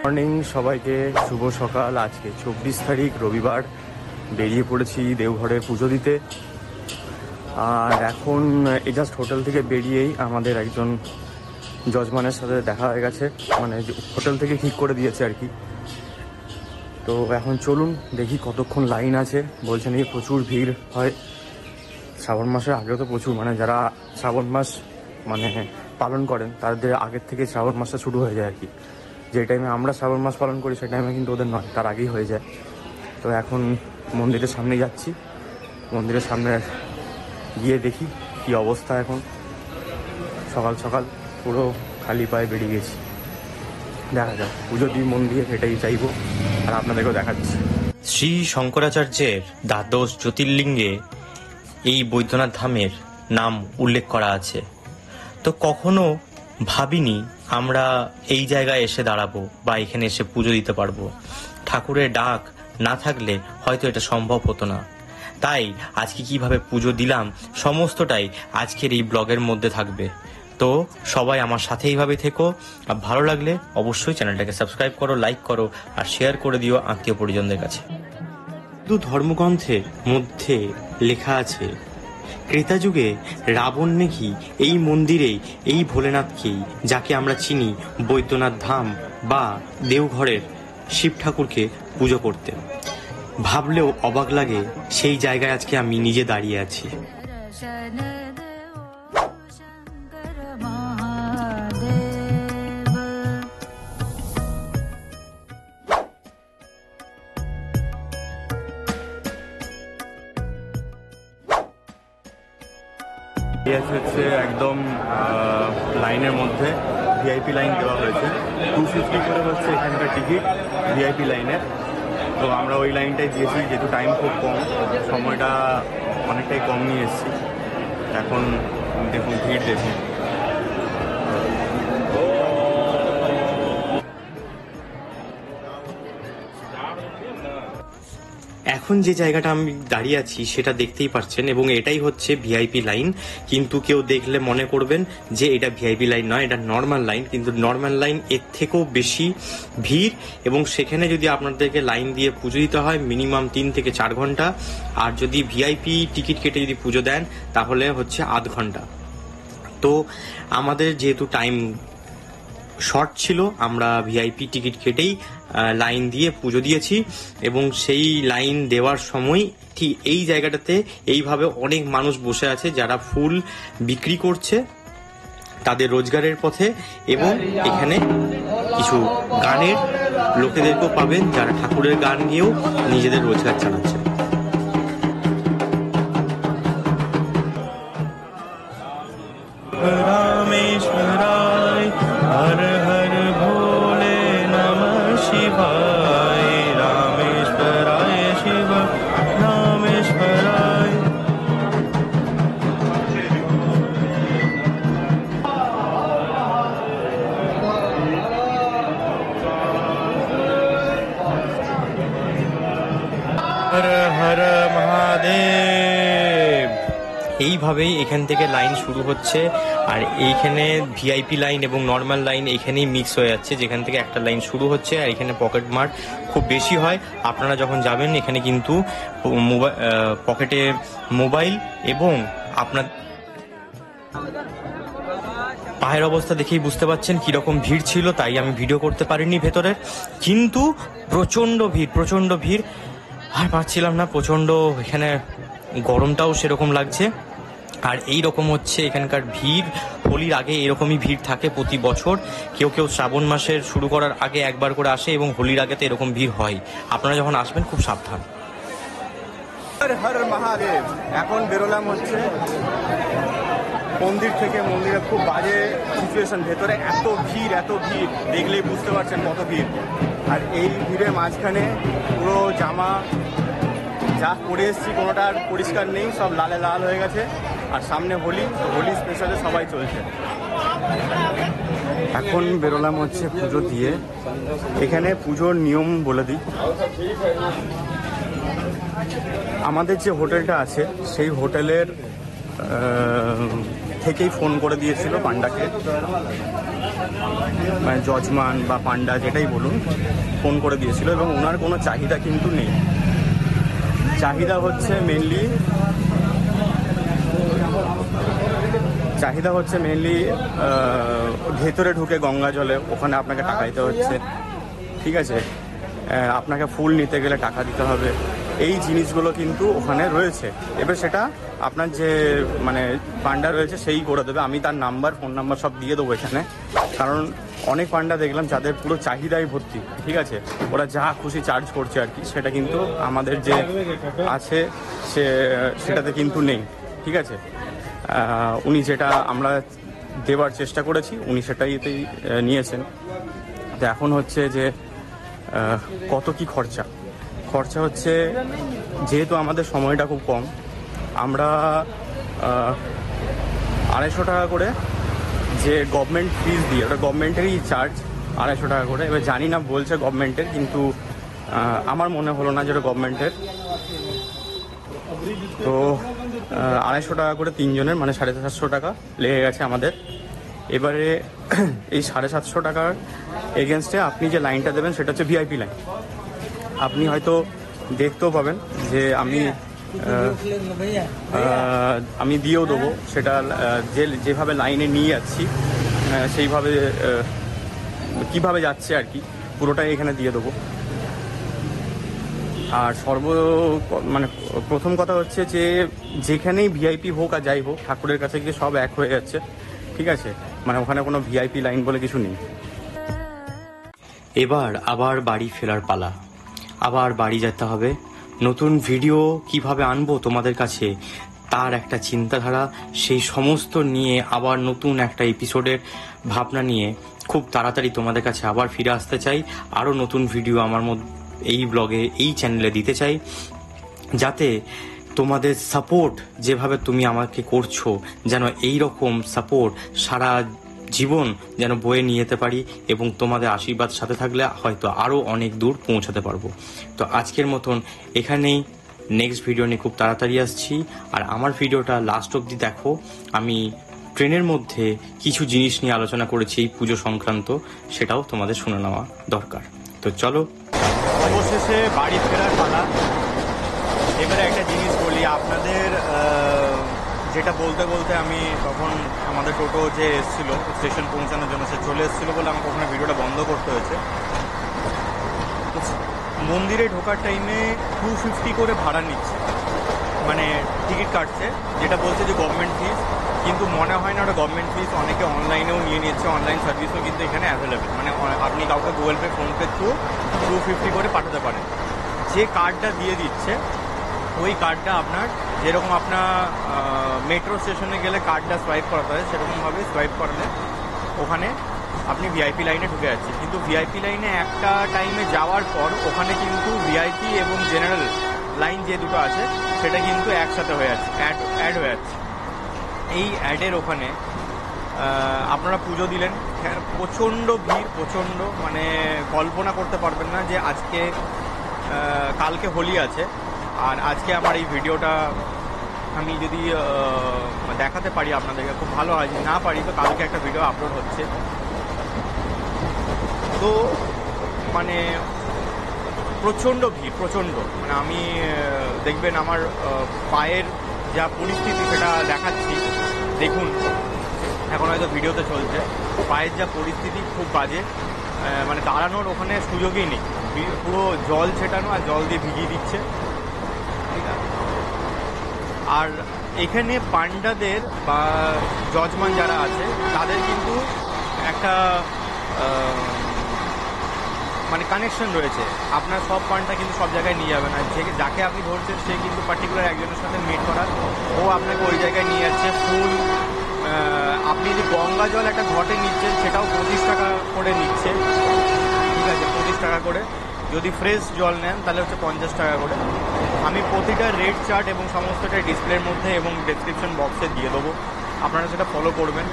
Morning সবাইকে, শুভ সকাল। আজকে 24 তারিখ রবিবার, বেরিয়ে পড়েছি দেওঘরে পুজো দিতে। আর এখন জাস্ট হোটেল থেকে বেরিয়েই আমাদের একজন যজমানের সাথে দেখা হয়ে গেছে, মানে হোটেল থেকে ঠিক করে দিয়েছে আর কি। তো এখন চলুন দেখি কতক্ষণ লাইন আছে। বলছেন এই প্রচুর ভিড় হয় শ্রাবণ মাসের আগেও, তো প্রচুর, মানে যারা শ্রাবণ মাস মানে পালন করেন তাদের আগের থেকে শ্রাবণ মাসটা শুরু হয়ে যায় আর কি। যে টাইমে আমরা শ্রাবণ মাস পালন করি সেই টাইমে কিন্তু ওদের নয়, তার আগেই হয়ে যায়। তো এখন মন্দিরের সামনে যাচ্ছি, মন্দিরের সামনে গিয়ে দেখি কি অবস্থা। এখন সকাল সকাল পুরো খালি পায়ে বেরিয়ে গেছি, দেখা যাক পুজো দিই মন দিয়ে, এটাই চাইবো আর আপনাদেরকেও দেখাচ্ছি। শ্রী শঙ্করাচার্যের দ্বাদশ জ্যোতির্লিঙ্গে এই বৈদ্যনাথ ধামের নাম উল্লেখ করা আছে। তো কখনো ভাবিনি আমরা এই জায়গায় এসে দাঁড়াবো বা এখানে এসে পুজো দিতে পারবো। ঠাকুরের ডাক না থাকলে হয়তো এটা সম্ভব হতো না। তাই আজকে কিভাবে পুজো দিলাম সমস্তটাই আজকের এই ব্লগের মধ্যে থাকবে। তো সবাই আমার সাথে এইভাবে থেকো, আর ভালো লাগলে অবশ্যই চ্যানেলটাকে সাবস্ক্রাইব করো, লাইক করো আর শেয়ার করে দিও আত্মীয় পরিজনদের কাছে। হিন্দু ধর্মগ্রন্থের মধ্যে লেখা আছে, ত্রেতা যুগে রাবণ নাকি এই মন্দিরেই, এই ভোলেনাথকেই, যাকে আমরা চিনি বৈদ্যনাথ ধাম বা দেওঘরের শিব ঠাকুরকে পুজো করতেন। ভাবলেও অবাক লাগে সেই জায়গায় আজকে আমি নিজে দাঁড়িয়ে আছি। হচ্ছে একদম লাইনের মধ্যে ভিআইপি লাইন দেওয়া হয়েছে, 250 করে হচ্ছে এখানকার টিকিট ভিআইপি লাইনের। তো আমরা ওই লাইনটাই দিয়েছি, যেহেতু টাইম খুব কম, সময়টা অনেকটাই কম নিয়ে এসেছি। এখন দেখুন ভিড় দেখুন। এখন যে জায়গাটা আমি দাঁড়িয়ে আছি সেটা দেখতেই পাচ্ছেন, এবং এটাই হচ্ছে ভিআইপি লাইন। কিন্তু কেউ দেখলে মনে করবেন যে এটা ভিআইপি লাইন নয়, এটা নর্মাল লাইন। কিন্তু নর্মাল লাইন এর থেকেও বেশি ভিড়, এবং সেখানে যদি আপনাদেরকে লাইন দিয়ে পুজো দিতে হয় মিনিমাম 3 থেকে 4 ঘন্টা, আর যদি ভিআইপি টিকিট কেটে যদি পুজো দেন তাহলে হচ্ছে আধ ঘন্টা। তো আমাদের যেহেতু টাইম শর্ট ছিল, আমরা ভিআইপি টিকিট কেটেই লাইন দিয়ে পুজো দিয়েছি। এবং সেই লাইন দেওয়ার সময় ঠিক এই জায়গাটাতে এইভাবে অনেক মানুষ বসে আছে যারা ফুল বিক্রি করছে তাদের রোজগারের পথে, এবং এখানে কিছু গানের লোকেদেরকেও পাবেন যারা ঠাকুরের গান গেয়েও নিজেদের রোজগার চালাচ্ছে। রামেশ্বরায় হর হর ভোলে নমঃ শিবায়, রামেশ্বরায় শিব রামেশ্বরায়। হর হর মহাদেব। এইভাবেই এখান থেকে লাইন শুরু হচ্ছে, আর এইখানে ভিআইপি লাইন এবং নর্মাল লাইন এখানেই মিক্স হয়ে যাচ্ছে। যেখান থেকে একটা লাইন শুরু হচ্ছে, আর এখানে পকেট মার খুব বেশি হয়। আপনারা যখন যাবেন এখানে কিন্তু পকেটে মোবাইল এবং আপনার পায়ের অবস্থা দেখেই বুঝতে পারছেন কিরকম ভিড় ছিল। তাই আমি ভিডিও করতে পারিনি ভেতরে, কিন্তু প্রচণ্ড ভিড় আর পারছিলাম না। প্রচণ্ড এখানে গরমটাও সেরকম লাগছে। আর এই রকম হচ্ছে এখানকার ভিড়। হোলির আগে এরকমই ভিড় থাকে প্রতি বছর। কেউ শ্রাবণ মাসের শুরু করার আগে একবার করে আসে, এবং হোলির আগে তো এরকম ভিড় হয়। আপনারা যখন আসবেন খুব সাবধান। হর হর মহাদেব। এখন বেরোলাম হচ্ছে মন্দির থেকে। মন্দিরে খুব বাজে সিচুয়েশন, ভেতরে এত ভিড় দেখলেই বুঝতে পারছেন কত ভিড়। আর এই ভিড়ের মাঝখানে পুরো জামা যা করে এসেছি কোনোটা আর পরিষ্কার নেই, সব লালে লাল হয়ে গেছে। আর সামনে হোলি, তো হোলি স্পেশালে সবাই চলছে। এখন বেরোলাম হচ্ছে পুজো দিয়ে। এখানে পুজোর নিয়ম বলে দিই। আমাদের যে হোটেলটা আছে সেই হোটেলের থেকেই ফোন করে দিয়েছিল পান্ডাকে, মানে যজমান বা পান্ডা যেটাই বলুন, ফোন করে দিয়েছিল। এবং ওনার কোনো চাহিদা কিন্তু নেই। চাহিদা হচ্ছে মেনলি ভেতরে ঢুকে গঙ্গা জলে ওখানে আপনাকে টাকা দিতে হচ্ছে, ঠিক আছে? আপনাকে ফুল নিতে গেলে টাকা দিতে হবে। এই জিনিসগুলো কিন্তু ওখানে রয়েছে। এবার সেটা আপনার যে মানে পান্ডা রয়েছে সেই করে দেবে। আমি তার নাম্বার, ফোন নাম্বার সব দিয়ে দেবো এখানে। কারণ অনেক পান্ডা দেখলাম যাদের পুরো চাহিদাই ভর্তি, ঠিক আছে? ওরা যা খুশি চার্জ করছে আর কি, সেটা কিন্তু আমাদের যে আছে সেটাতে কিন্তু নেই, ঠিক আছে? উনি যেটা আমরা দেওয়ার চেষ্টা করেছি উনি সেটাইতেই নিয়েছেন। তো এখন হচ্ছে যে কত কি খরচা হচ্ছে, যেহেতু আমাদের সময়টা খুব কম, আমরা 250 টাকা করে যে গভর্নমেন্ট ফিজ দিয়ে, ওটা গভর্নমেন্টেরই চার্জ 250 টাকা করে। এবার জানি না বলছে গভর্নমেন্টের, কিন্তু আমার মনে হলো না যেটা গভর্নমেন্টের। তো 250 টাকা করে 3 জনের, মানে 750 টাকা লেগে গেছে আমাদের। এবারে এই 750 টাকার এগেনস্টে আপনি যে লাইনটা দেবেন সেটা হচ্ছে ভিআইপি লাইন। আপনি হয়তো দেখতেও পাবেন যে আমি দিয়েও দেবো সেটা, যেভাবে লাইনে নিয়ে যাচ্ছি সেইভাবে কিভাবে যাচ্ছে আর কি, পুরোটাই এখানে দিয়ে দেবো। আর মানে প্রথম কথা হচ্ছে যে যেখানেই ভিআইপি হোক আর যাই হোক, ঠাকুরের কাছে গিয়ে সব এক হয়ে যাচ্ছে, ঠিক আছে? মানে ওখানে কোনো ভিআইপি লাইন বলে কিছু নেই। এবার আবার বাড়ি ফেরার পালা। আবার বাড়ি যেতে হবে। নতুন ভিডিও কিভাবে আনবো তোমাদের কাছে তার একটা চিন্তাধারা, সেই সমস্ত নিয়ে আবার নতুন একটা এপিসোডের ভাবনা নিয়ে খুব তাড়াতাড়ি তোমাদের কাছে আবার ফিরে আসতে চাই। আরও নতুন ভিডিও আমার এই ব্লগে, এই চ্যানেলে দিতে চাই, যাতে তোমাদের সাপোর্ট যেভাবে তুমি আমাকে করছো, যেন এই রকম সাপোর্ট সারা জীবন যেন বয়ে নিয়ে যেতে পারি, এবং তোমাদের আশীর্বাদ সাথে থাকলে হয়তো আরও অনেক দূর পৌঁছাতে পারবো। তো আজকের মতন এখানেই, নেক্সট ভিডিও নিয়ে খুব তাড়াতাড়ি আসছি। আর আমার ভিডিওটা লাস্ট অবধি দেখো। আমি ট্রেনের মধ্যে কিছু জিনিস নিয়ে আলোচনা করেছি এই পুজো সংক্রান্ত, সেটাও তোমাদের শুনে নেওয়া দরকার। তো চলো, অবশেষে বাড়ি ফেরার পালা। এবারে একটা জিনিস বলি আপনাদের, যেটা বলতে বলতে আমি তখন আমাদের টোটো যে এসেছিলো স্টেশন পৌঁছানোর জন্য, সে চলে এসেছিলো বলে আমাকে ওখানে ভিডিওটা বন্ধ করতে হয়েছে। মন্দিরে ঢোকার টাইমে 250 করে ভাড়া নিচ্ছে, মানে টিকিট কাটছে, যেটা বলছে যে গভর্নমেন্ট ফিস, কিন্তু মনে হয় না ওটা গভর্নমেন্ট ফিস। অনেকে অনলাইনেও নিয়ে নিচ্ছে, অনলাইন সার্ভিসও কিন্তু এখানে অ্যাভেলেবেল। মানে আপনি কাউকে গুগল পে, ফোনপে থ্রু 250 করে পাঠাতে পারেন। যে কার্ডটা দিয়ে দিচ্ছে ওই কার্ডটা আপনার, যেরকম আপনার মেট্রো স্টেশনে গেলে কার্ডটা সোয়াইপ করাতে হয়, সেরকমভাবে সোয়াইপ করালে ওখানে আপনি ভিআইপি লাইনে ঢুকে যাচ্ছে। কিন্তু ভিআইপি লাইনে একটা টাইমে যাওয়ার পর ওখানে কিন্তু ভিআইপি এবং জেনারেল লাইন যে দুটো আছে সেটা কিন্তু একসাথে হয়ে যাচ্ছে, অ্যাড হয়ে যাচ্ছে। এই অ্যাডের ওখানে আপনারা পুজো দিলেন, প্রচণ্ড ভিড়, প্রচণ্ড, মানে কল্পনা করতে পারবেন না যে আজকে কালকে হোলি আছে। আর আজকে আমার এই ভিডিওটা আমি যদি দেখাতে পারি আপনাদেরকে খুব ভালো হয়, যদি না পারি তো কালকে একটা ভিডিও আপলোড হচ্ছে। তো মানে প্রচণ্ড ভিড়, প্রচণ্ড, মানে আমি দেখবেন আমার পায়ের যা পরিস্থিতি সেটা দেখাচ্ছি, দেখুন এখন হয়তো ভিডিওতে চলছে। পায়ের যা পরিস্থিতি খুব বাজে, মানে দাঁড়ানোর ওখানে সুযোগই নেই, পুরো জল ছেটানো আর জল দিয়ে ভিজিয়ে দিচ্ছে, ঠিক আছে? আর এখানে পান্ডাদের বা যজমান যারা আছে তাদের কিন্তু একটা মানে কানেকশন রয়েছে। আপনার সব পান্ডা কিন্তু সব জায়গায় নিয়ে যাবে না, যাকে আপনি ধরছেন সে কিন্তু পার্টিকুলার একজনের সাথে মিট করার, ও আপনাকে ওই জায়গায় নিয়ে যাচ্ছে। ফুল, আপনি যে গঙ্গা জল একটা ঘটে নিচ্ছেন সেটাও 25 টাকা করে নিচ্ছে, ঠিক আছে? 25 টাকা করে যদি ফ্রেশ জল নেন তাহলে হচ্ছে 50 টাকা করে। আমি প্রতিটা রেট চার্ট এবং সমস্তটা ডিসপ্লের মধ্যে এবং ডেসক্রিপশন বক্সে দিয়ে দেবো, আপনারা সেটা ফলো করবেন।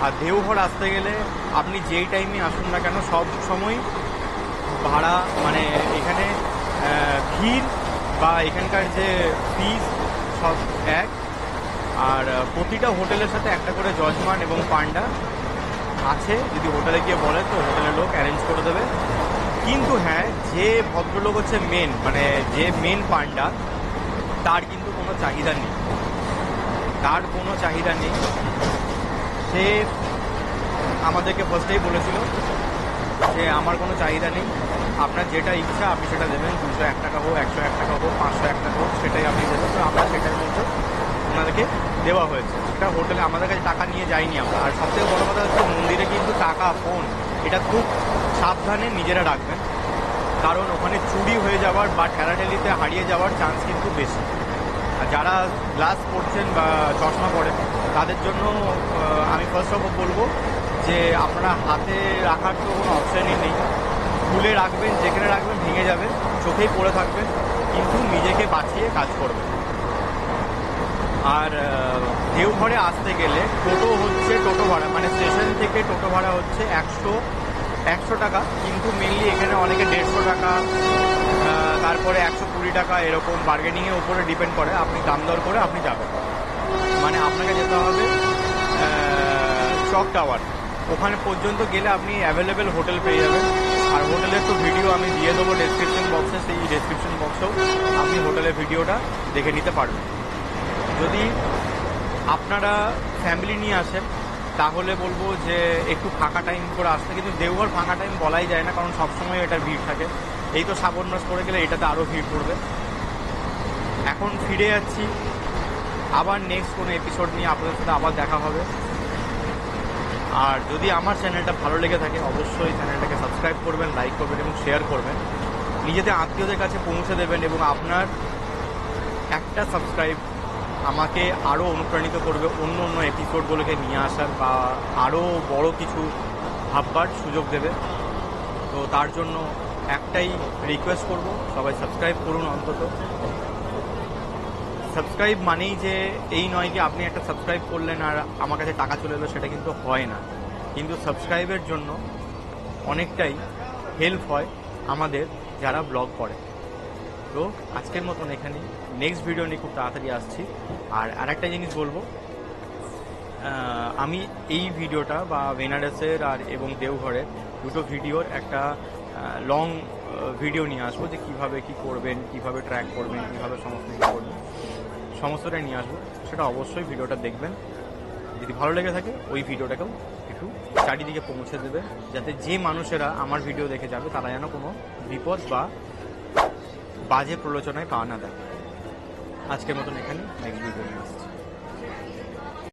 আর দেওঘর আসতে গেলে আপনি যেই টাইমে আসুন না কেন, সব সময় ভাড়া মানে এখানে ভিড় বা এখানকার যে ফিস সব এক। আর প্রতিটা হোটেলের সাথে একটা করে যজমান এবং পান্ডা আছে, যদি হোটেলে গিয়ে বলে তো হোটেলের লোক অ্যারেঞ্জ করে দেবে। কিন্তু হ্যাঁ, যে ভদ্রলোক হচ্ছে মেন, মানে যে মেন পান্ডা, তার কিন্তু কোনো চাহিদা নেই, তার কোনো চাহিদা নেই। সে আমাদেরকে ফার্স্টেই বলেছিল যে আমার কোনো চাহিদা নেই, আপনার যেটা ইচ্ছা আপনি সেটা দেবেন, 201 টাকা হোক, 101 টাকা হোক, 501 টাকা হোক, সেটাই আপনি দেবেন। তো আমরা সেটার মধ্যে ওনাদেরকে দেওয়া হয়েছে। সেটা হোটেলে আমাদের কাছে টাকা নিয়ে যাইনি আমরা। আর সবথেকে বড় কথা হচ্ছে মন্দিরে কিন্তু টাকা, ফোন, এটা খুব সাবধানে নিজেরা রাখবেন, কারণ ওখানে চুরি হয়ে যাওয়ার বা ঠেলাঠেলিতে হারিয়ে যাওয়ার চান্স কিন্তু বেশি। আর যারা গ্লাস পরছেন বা চশমা পরেন তাদের জন্য আমি ফার্স্ট অফ অল বলবো যে আপনারা হাতে রাখার তো কোনো অপশানই নেই, খুলে রাখবেন, যেখানে রাখবেন ভেঙে যাবে, চোখেই পড়ে থাকবেন, কিন্তু নিজেকে বাঁচিয়ে কাজ করবেন। আর দেওঘরে আসতে গেলে টোটো হচ্ছে, টোটো ভাড়া মানে স্টেশন থেকে টোটো ভাড়া হচ্ছে 100 টাকা, কিন্তু মেনলি এখানে অনেকে 150 টাকা, তারপরে 120 টাকা, এরকম বার্গেনিংয়ের উপরে ডিপেন্ড করে। আপনি দাম দর করে আপনি যাবেন, মানে আপনাকে যেতে হবে চক টাওয়ার, ওখানে পর্যন্ত গেলে আপনি অ্যাভেলেবেল হোটেল পেয়ে যাবেন। আর হোটেলের তো ভিডিও আমি দিয়ে দেবো ডেসক্রিপশন বক্সে, সেই ডেসক্রিপশন বক্সেও আপনি হোটেলের ভিডিওটা দেখে নিতে পারবেন। যদি আপনারা ফ্যামিলি নিয়ে আসেন তাহলে বলবো যে একটু ফাঁকা টাইম করে আসতে, কিন্তু দেওঘর ফাঁকা টাইম বলাই যায় না, কারণ সবসময় এটার ভিড় থাকে। এই তো শ্রাবণ মাস পড়ে গেলে এটাতে আরও ভিড় পড়বে। এখন ফিরে যাচ্ছি, আবার নেক্সট কোনো এপিসোড নিয়ে আপনাদের সাথে আবার দেখা হবে। আর যদি আমার চ্যানেলটা ভালো লেগে থাকে অবশ্যই চ্যানেলটাকে সাবস্ক্রাইব করবেন, লাইক করবেন এবং শেয়ার করবেন, নিজেদের আত্মীয়দের কাছে পৌঁছে দেবেন। এবং আপনার একটা সাবস্ক্রাইব আমাকে আরও অনুপ্রাণিত করবে অন্য অন্য এপিসোডগুলোকে নিয়ে আসার বা আরও বড় কিছু ভাববার সুযোগ দেবে। তো তার জন্য একটাই রিকোয়েস্ট করব, সবাই সাবস্ক্রাইব করুন অন্তত। সাবস্ক্রাইব মানেই যে এই নয় কি আপনি একটা সাবস্ক্রাইব করলেন আর আমার কাছে টাকা চলে এলো, সেটা কিন্তু হয় না। কিন্তু সাবস্ক্রাইবের জন্য অনেকটাই হেল্প হয় আমাদের যারা ব্লগ করে। তো আজকের মতন এখানে, নেক্সট ভিডিও নিয়ে খুব তাড়াতাড়ি আসছি। আর আরেকটা জিনিস বলবো, আমি এই ভিডিওটা বা বেনারসের আর এবং দেওঘরের দুটো ভিডিওর একটা লং ভিডিও নিয়ে আসবো, যে কীভাবে কী করবেন, কীভাবে ট্র্যাক করবেন, কীভাবে সমস্ত কিছু করবেন, সমস্তটাই নিয়ে আসবো। সেটা অবশ্যই ভিডিওটা দেখবেন, যদি ভালো লেগে থাকে ওই ভিডিওটাকেও একটু চারিদিকে পৌঁছে দেবে, যাতে যে মানুষেরা আমার ভিডিও দেখে যাবে তারা যেন কোনো বিপদ বা বাজে প্রলোচনায় পা না দেয়। আজকের মতন এখানে, নেক্সট ভিডিও নিয়ে আসছি।